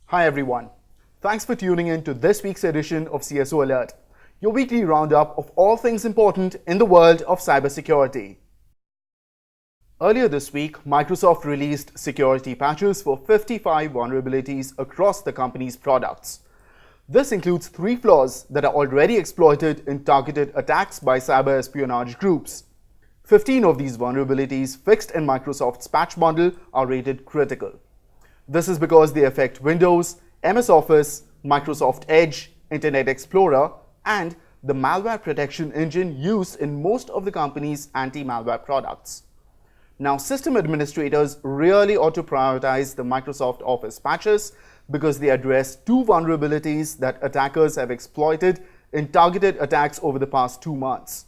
Hi everyone. Thanks for tuning in to this week's edition of CSO Alert, your weekly roundup of all things important in the world of cybersecurity. Earlier this week, Microsoft released security patches for 55 vulnerabilities across the company's products. This includes 3 flaws that are already exploited in targeted attacks by cyber espionage groups. 15 of these vulnerabilities fixed in Microsoft's patch bundle are rated critical. This is because they affect Windows, MS Office, Microsoft Edge, Internet Explorer, and the malware protection engine used in most of the company's anti-malware products. Now, system administrators really ought to prioritize the Microsoft Office patches because they address 2 vulnerabilities that attackers have exploited in targeted attacks over the past 2 months.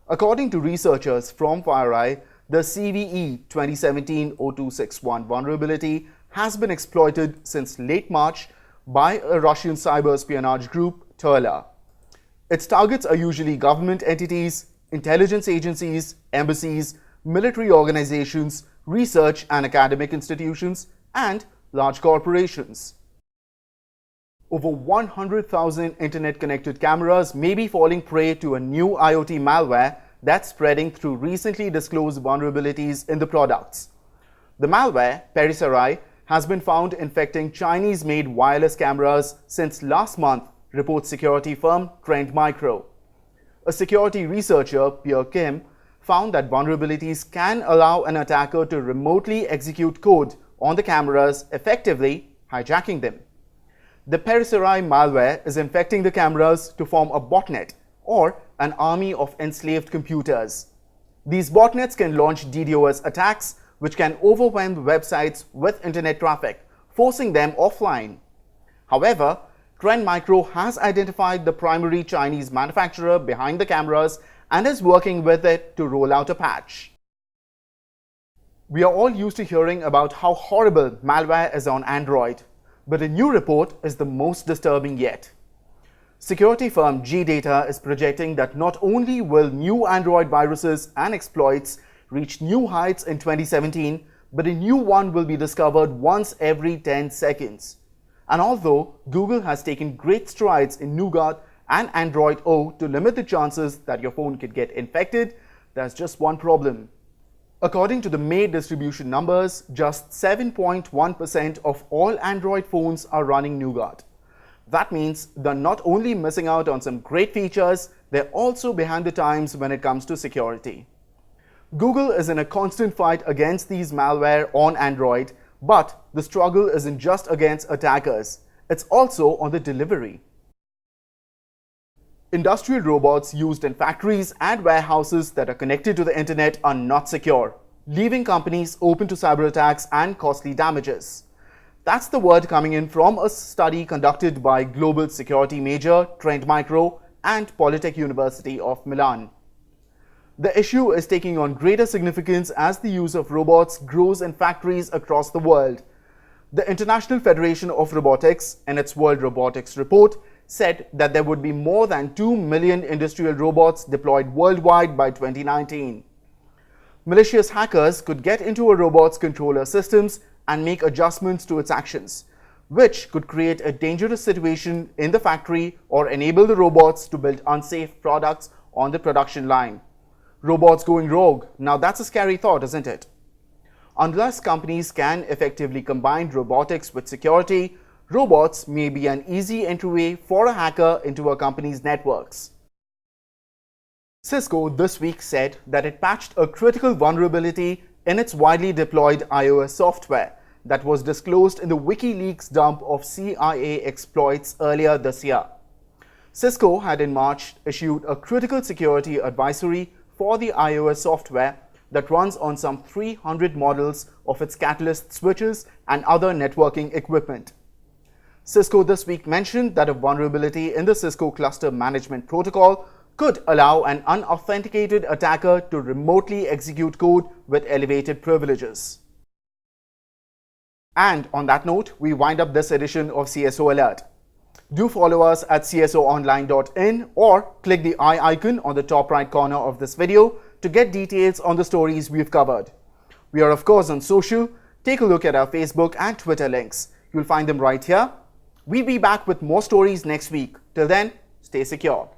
According to researchers from FireEye, the CVE 2017-0261 vulnerability has been exploited since late March by a Russian cyber espionage group, Turla. Its targets are usually government entities, intelligence agencies, embassies, military organizations, research and academic institutions, and large corporations. Over 100,000 internet-connected cameras may be falling prey to a new IoT malware that's spreading through recently disclosed vulnerabilities in the products. The malware, Perisarai, has been found infecting Chinese-made wireless cameras since last month, reports security firm Trend Micro. A security researcher, Pierre Kim, found that vulnerabilities can allow an attacker to remotely execute code on the cameras, effectively hijacking them. The Perisarai malware is infecting the cameras to form a botnet, or an army of enslaved computers. These botnets can launch DDoS attacks, which can overwhelm websites with internet traffic, forcing them offline. However, Trend Micro has identified the primary Chinese manufacturer behind the cameras and is working with it to roll out a patch. We are all used to hearing about how horrible malware is on Android, but a new report is the most disturbing yet. Security firm G-Data is projecting that not only will new Android viruses and exploits reach new heights in 2017, but a new one will be discovered once every 10 seconds. And although Google has taken great strides in Nougat and Android O to limit the chances that your phone could get infected, there's just one problem. According to the May distribution numbers, just 7.1% of all Android phones are running Nougat. That means they're not only missing out on some great features, they're also behind the times when it comes to security. Google is in a constant fight against these malware on Android, but the struggle isn't just against attackers, it's also on the delivery. Industrial robots used in factories and warehouses that are connected to the internet are not secure, leaving companies open to cyber attacks and costly damages. That's the word coming in from a study conducted by global security major Trend Micro and Polytech University of Milan. The issue is taking on greater significance as the use of robots grows in factories across the world. The International Federation of Robotics, in its World Robotics Report, said that there would be more than 2 million industrial robots deployed worldwide by 2019. Malicious hackers could get into a robot's controller systems and make adjustments to its actions, which could create a dangerous situation in the factory or enable the robots to build unsafe products on the production line. Robots going rogue, now that's a scary thought, isn't it? Unless companies can effectively combine robotics with security, robots may be an easy entryway for a hacker into a company's networks. Cisco this week said that it patched a critical vulnerability in its widely deployed iOS software that was disclosed in the WikiLeaks dump of CIA exploits earlier this year. Cisco had in March issued a critical security advisory for the iOS software that runs on some 300 models of its Catalyst switches and other networking equipment. Cisco this week mentioned that a vulnerability in the Cisco Cluster Management Protocol could allow an unauthenticated attacker to remotely execute code with elevated privileges. And on that note, we wind up this edition of CSO Alert. Do follow us at csoonline.in or click the I icon on the top right corner of this video to get details on the stories we've covered. We are of course on social. Take a look at our Facebook and Twitter links. You'll find them right here. We'll be back with more stories next week. Till then, stay secure.